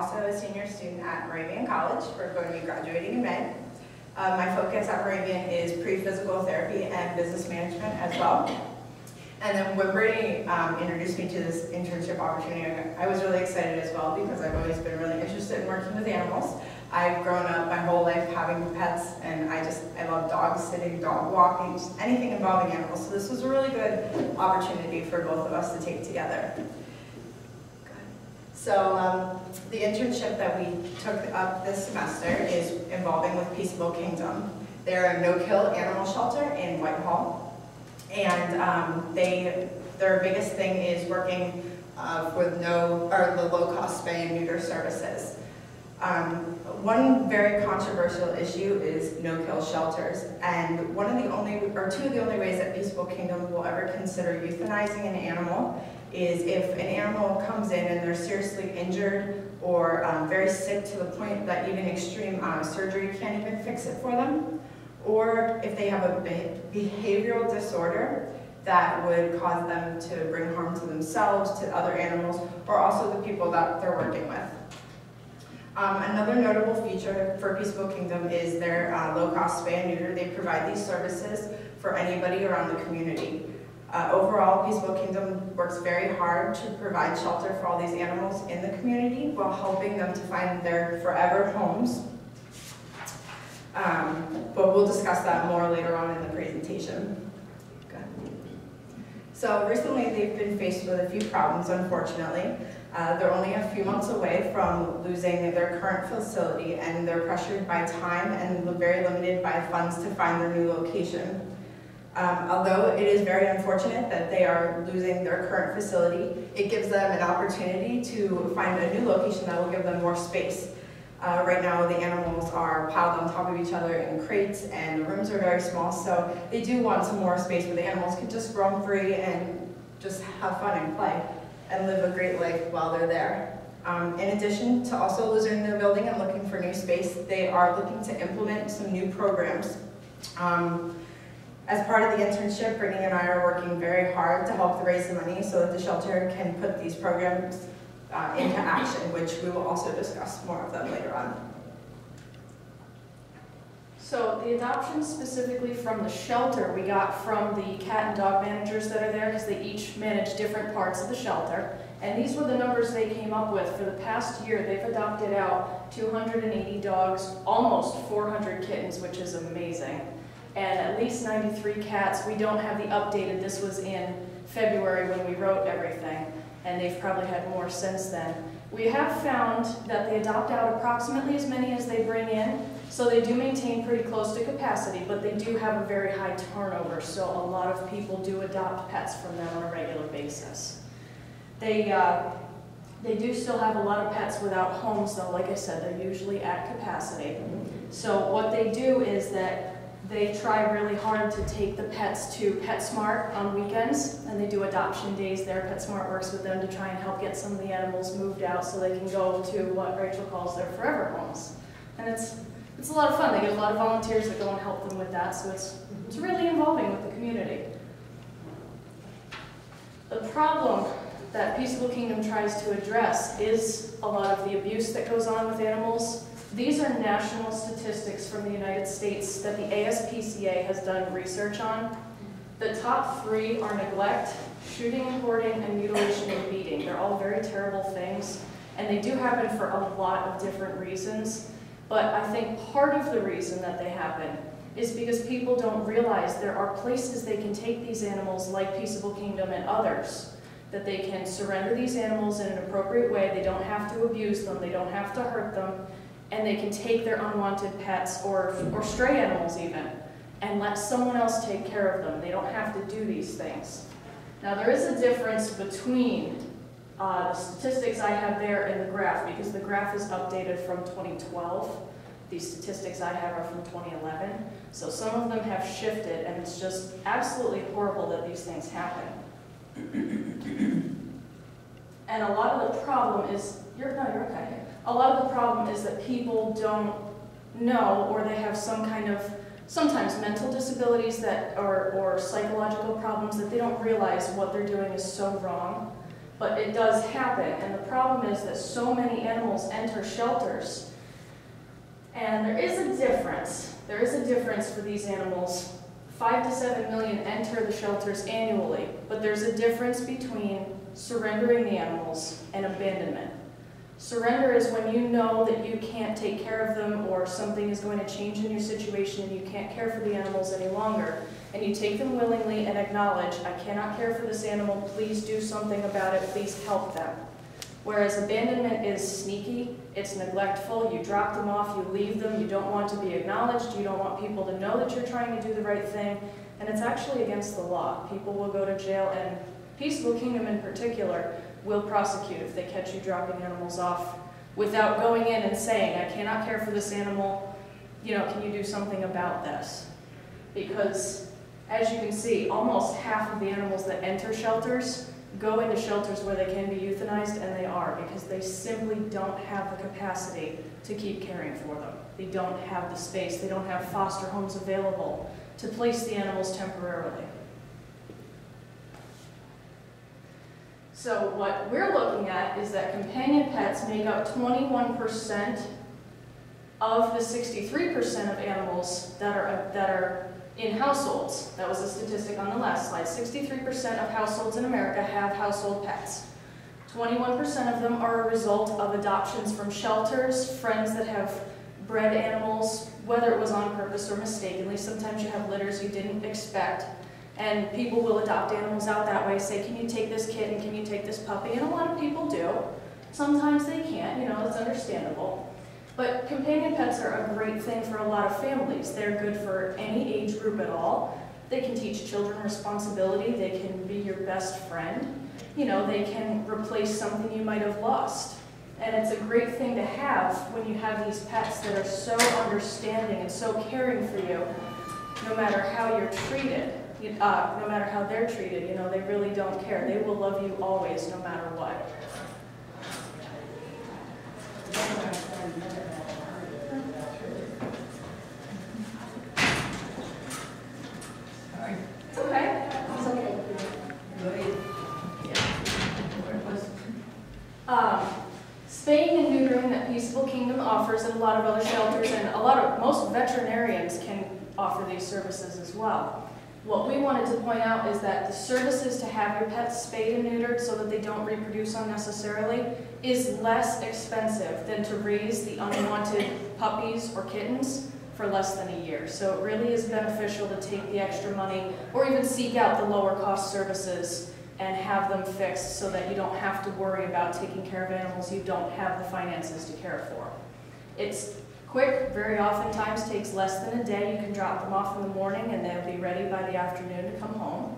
also a senior student at Moravian College. We're going to be graduating in May. My focus at Moravian is pre-physical therapy and business management as well. And then when Brittany introduced me to this internship opportunity, I was really excited as well because I've always been really interested in working with animals. I've grown up my whole life having pets, and I love dog sitting, dog walking, just anything involving animals. So this was a really good opportunity for both of us to take together. So the internship that we took up this semester is involving with Peaceable Kingdom. They're a no-kill animal shelter in Whitehall, and their biggest thing is working with the low-cost spay and neuter services. One very controversial issue is no-kill shelters, and two of the only ways that Peaceable Kingdom will ever consider euthanizing an animal is if an animal comes in and they're seriously injured or very sick to the point that even extreme surgery can't even fix it for them, or if they have a behavioral disorder that would cause them to bring harm to themselves, to other animals, or also the people that they're working with. Another notable feature for Peaceable Kingdom is their low-cost spay and neuter. They provide these services for anybody around the community. Overall, Peaceable Kingdom works very hard to provide shelter for all these animals in the community while helping them to find their forever homes. But we'll discuss that more later on in the presentation. So recently they've been faced with a few problems, unfortunately. They're only a few months away from losing their current facility, and they're pressured by time and very limited by funds to find their new location. Although it is very unfortunate that they are losing their current facility, it gives them an opportunity to find a new location that will give them more space. Right now the animals are piled on top of each other in crates, and the rooms are very small, so they do want some more space where the animals can just roam free and just have fun and play and live a great life while they're there. In addition to also losing their building and looking for new space, they are looking to implement some new programs. As part of the internship, Brittany and I are working very hard to help raise the money so that the shelter can put these programs into action, which we will also discuss more of them later on. So the adoptions specifically from the shelter we got from the cat and dog managers that are there, because they each manage different parts of the shelter. And these were the numbers they came up with. For the past year, they've adopted out 280 dogs, almost 400 kittens, which is amazing, and at least 93 cats. We don't have the updated, this was in February when we wrote everything, and they've probably had more since then. We have found that they adopt out approximately as many as they bring in, so they do maintain pretty close to capacity, but they do have a very high turnover, so a lot of people do adopt pets from them on a regular basis. They do still have a lot of pets without homes, though. Like I said, they're usually at capacity. So what they do is that they try really hard to take the pets to PetSmart on weekends, and they do adoption days there. PetSmart works with them to try and help get some of the animals moved out so they can go to what Rachel calls their forever homes. And it's a lot of fun. They get a lot of volunteers that go and help them with that, so it's really involving with the community. The problem that Peaceable Kingdom tries to address is a lot of the abuse that goes on with animals. These are national statistics from the United States that the ASPCA has done research on. The top 3 are neglect, shooting and hoarding, and mutilation and beating. They're all very terrible things, and they do happen for a lot of different reasons. But I think part of the reason that they happen is because people don't realize there are places they can take these animals, like Peaceable Kingdom and others, that they can surrender these animals in an appropriate way. They don't have to abuse them, they don't have to hurt them, and they can take their unwanted pets or stray animals even and let someone else take care of them. They don't have to do these things. Now there is a difference between the statistics I have there and the graph, because the graph is updated from 2012. These statistics I have are from 2011. So some of them have shifted, and it's just absolutely horrible that these things happen. And a lot of the problem is, you're okay. A lot of the problem is that people don't know, or they have some kind of, sometimes mental disabilities that or psychological problems that they don't realize what they're doing is so wrong. But it does happen, and the problem is that so many animals enter shelters. And there is a difference. There is a difference for these animals. 5 to 7 million enter the shelters annually, but there's a difference between surrendering the animals and abandonment. Surrender is when you know that you can't take care of them or something is going to change in your situation and you can't care for the animals any longer, and you take them willingly and acknowledge, I cannot care for this animal, please do something about it, please help them. Whereas abandonment is sneaky, it's neglectful, you drop them off, you leave them, you don't want to be acknowledged, you don't want people to know that you're trying to do the right thing, and it's actually against the law. People will go to jail, and Peaceable Kingdom in particular will prosecute if they catch you dropping animals off without going in and saying, I cannot care for this animal, can you do something about this? Because, as you can see, almost half of the animals that enter shelters go into shelters where they can be euthanized, and they are, because they simply don't have the capacity to keep caring for them. They don't have the space, they don't have foster homes available to place the animals temporarily. So what we're looking at is that companion pets make up 21% of the 63% of animals that are in households. That was a statistic on the last slide. 63% of households in America have household pets. 21% of them are a result of adoptions from shelters, friends that have bred animals, whether it was on purpose or mistakenly. Sometimes you have litters you didn't expect, and people will adopt animals out that way, say, can you take this kitten, can you take this puppy? And a lot of people do. Sometimes they can't, it's understandable. But companion pets are a great thing for a lot of families. They're good for any age group at all. They can teach children responsibility. They can be your best friend. They can replace something you might have lost. And it's a great thing to have when you have these pets that are so understanding and so caring for you, no matter how you're treated, no matter how they're treated. They really don't care. They will love you always, no matter what. It's okay. It's okay. Go ahead. Spaying and neutering that Peaceable Kingdom offers and a lot of other shelters, and most veterinarians can offer these services as well. What we wanted to point out is that the services to have your pets spayed and neutered so that they don't reproduce unnecessarily is less expensive than to raise the unwanted puppies or kittens for less than a year. So it really is beneficial to take the extra money or even seek out the lower cost services and have them fixed so that you don't have to worry about taking care of animals you don't have the finances to care for. It's quick, very oftentimes takes less than a day. You can drop them off in the morning and they'll be ready by the afternoon to come home.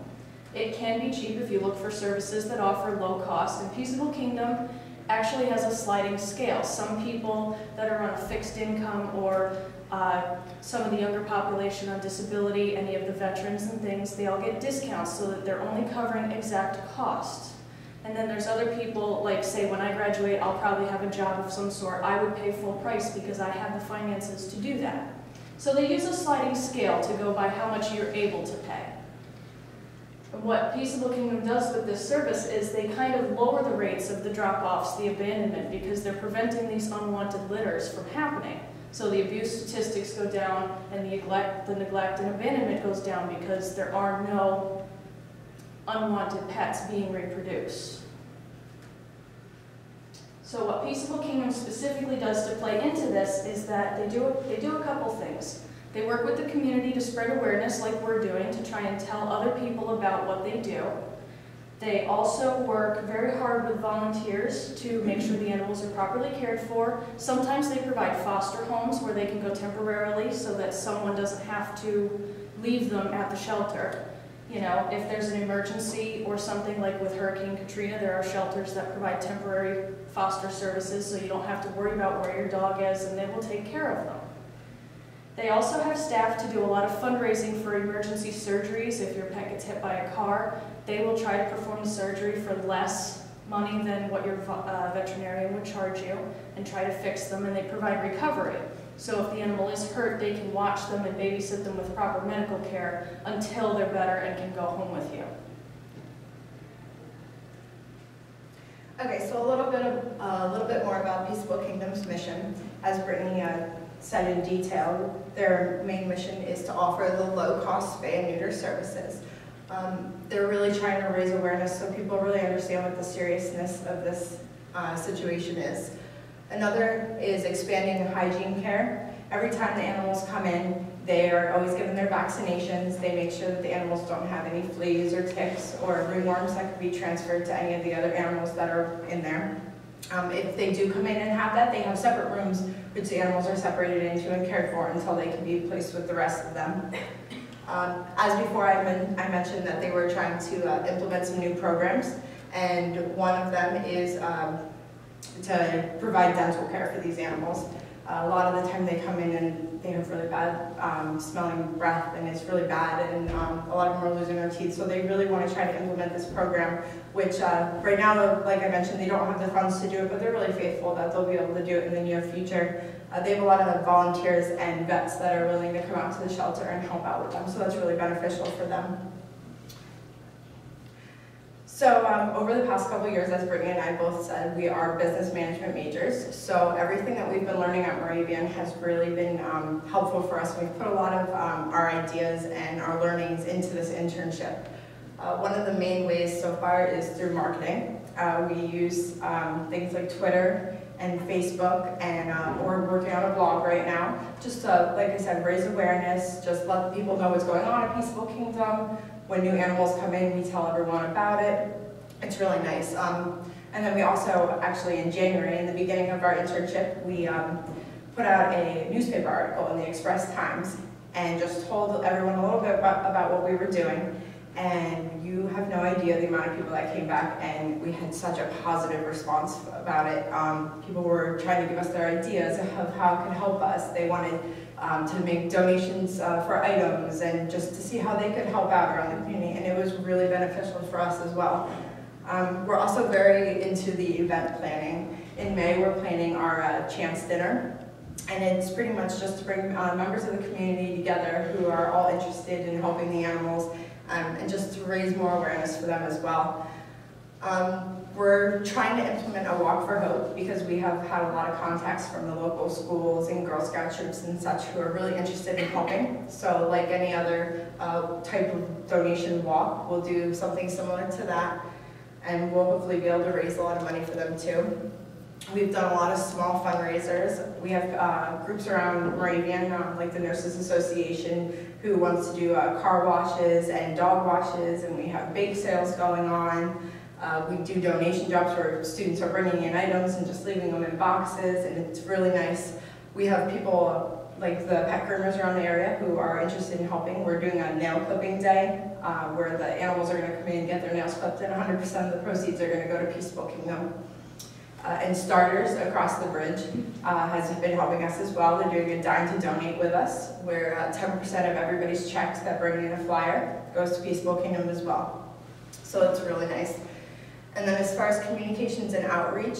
It can be cheap if you look for services that offer low cost, and Peaceable Kingdom actually has a sliding scale. Some people that are on a fixed income, or some of the younger population on disability, any of the veterans and things, they all get discounts so that they're only covering exact costs. And then there's other people, like say when I graduate, I'll probably have a job of some sort. I would pay full price because I have the finances to do that. So they use a sliding scale to go by how much you're able to pay. And what Peaceable Kingdom does with this service is they kind of lower the rates of the drop-offs, the abandonment, because they're preventing these unwanted litters from happening. So the abuse statistics go down, and the neglect and abandonment goes down because there are no unwanted pets being reproduced. So what Peaceable Kingdom specifically does to play into this is that they do a couple things. They work with the community to spread awareness like we're doing, to try and tell other people about what they do. They also work very hard with volunteers to make sure the animals are properly cared for. Sometimes they provide foster homes where they can go temporarily so that someone doesn't have to leave them at the shelter. If there's an emergency or something like with Hurricane Katrina, there are shelters that provide temporary foster services so you don't have to worry about where your dog is, and they will take care of them. They also have staff to do a lot of fundraising for emergency surgeries. If your pet gets hit by a car, they will try to perform the surgery for less money than what your veterinarian would charge you and try to fix them, and they provide recovery. So if the animal is hurt, they can watch them and babysit them with proper medical care until they're better and can go home with you. Okay, so a little bit more about Peaceable Kingdom's mission. As Brittany said in detail, their main mission is to offer the low-cost spay and neuter services. They're really trying to raise awareness so people really understand what the seriousness of this situation is. Another is expanding hygiene care. Every time the animals come in, they are always given their vaccinations. They make sure that the animals don't have any fleas or ticks or ringworms that could be transferred to any of the other animals that are in there. If they do come in and have that, they have separate rooms which the animals are separated into and cared for until they can be placed with the rest of them. As before, I mentioned that they were trying to implement some new programs, and one of them is to provide dental care for these animals. A lot of the time they come in and they have really bad smelling breath, and it's really bad, and a lot of them are losing their teeth, so they really want to try to implement this program, which right now, like I mentioned, they don't have the funds to do it, but they're really faithful that they'll be able to do it in the near future. They have a lot of volunteers and vets that are willing to come out to the shelter and help out with them, so that's really beneficial for them. So over the past couple of years, as Brittany and I both said, we are business management majors. So everything that we've been learning at Moravian has really been helpful for us. We've put a lot of our ideas and our learnings into this internship. One of the main ways so far is through marketing. We use things like Twitter and Facebook, and we're working on a blog right now, just to, like I said, raise awareness, just let people know what's going on at Peaceable Kingdom. When new animals come in, we tell everyone about it. It's really nice. And then we also, actually in January, in the beginning of our internship, we put out a newspaper article in the Express Times and just told everyone a little bit about what we were doing. And you have no idea the amount of people that came back, and we had such a positive response about it. People were trying to give us their ideas of how it could help us. They wanted to make donations for items and just to see how they could help out around the community, and it was really beneficial for us as well. We're also very into the event planning. In May, we're planning our Chance Dinner, and it's pretty much just to bring members of the community together who are all interested in helping the animals, and just to raise more awareness for them as well. We're trying to implement a Walk for Hope because we have had a lot of contacts from the local schools and Girl Scout troops and such who are really interested in helping. So like any other type of donation walk, we'll do something similar to that, and we'll hopefully be able to raise a lot of money for them too. We've done a lot of small fundraisers. We have groups around Moravian, like the Nurses Association, who wants to do car washes and dog washes, and we have bake sales going on. We do donation jobs where students are bringing in items and just leaving them in boxes, and it's really nice. We have people like the pet groomers around the area who are interested in helping. We're doing a nail clipping day where the animals are going to come in and get their nails clipped, and 100% of the proceeds are going to go to Peaceable Kingdom. And Starters Across the Bridge has been helping us as well. They're doing a Dine to Donate with us, where 10% of everybody's checks that bring in a flyer goes to Peaceable Kingdom as well. So it's really nice. And then as far as communications and outreach,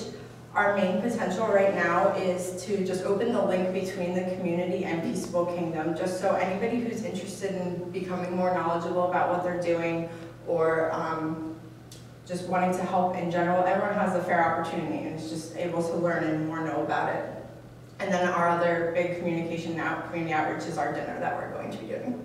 our main potential right now is to just open the link between the community and Peaceable Kingdom, just so anybody who's interested in becoming more knowledgeable about what they're doing, or just wanting to help in general, everyone has a fair opportunity and is just able to learn and more know about it. And then our other big communication now, community outreach, is our dinner that we're going to be doing.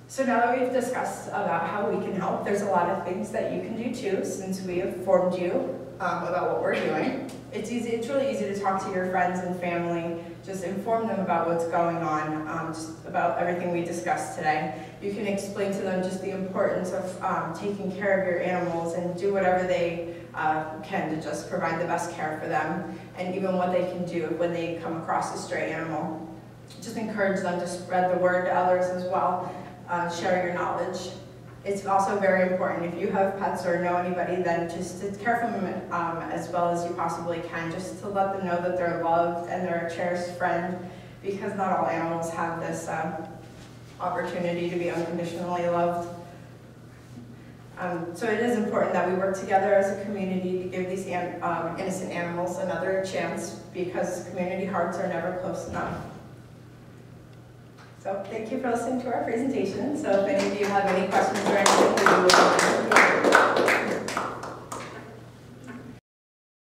So now that we've discussed about how we can help, there's a lot of things that you can do too, since we have informed you about what we're doing. It's really easy to talk to your friends and family, just inform them about what's going on, just about everything we discussed today. You can explain to them just the importance of taking care of your animals and do whatever they can to just provide the best care for them, and even what they can do when they come across a stray animal. Just encourage them to spread the word to others as well. Share your knowledge. It's also very important, if you have pets or know anybody, then just to care for them as well as you possibly can, just to let them know that they're loved and they're a cherished friend, because not all animals have this opportunity to be unconditionally loved. So it is important that we work together as a community to give these innocent animals another chance, because community hearts are never close enough. So thank you for listening to our presentation. So if any of you have any questions or anything, we will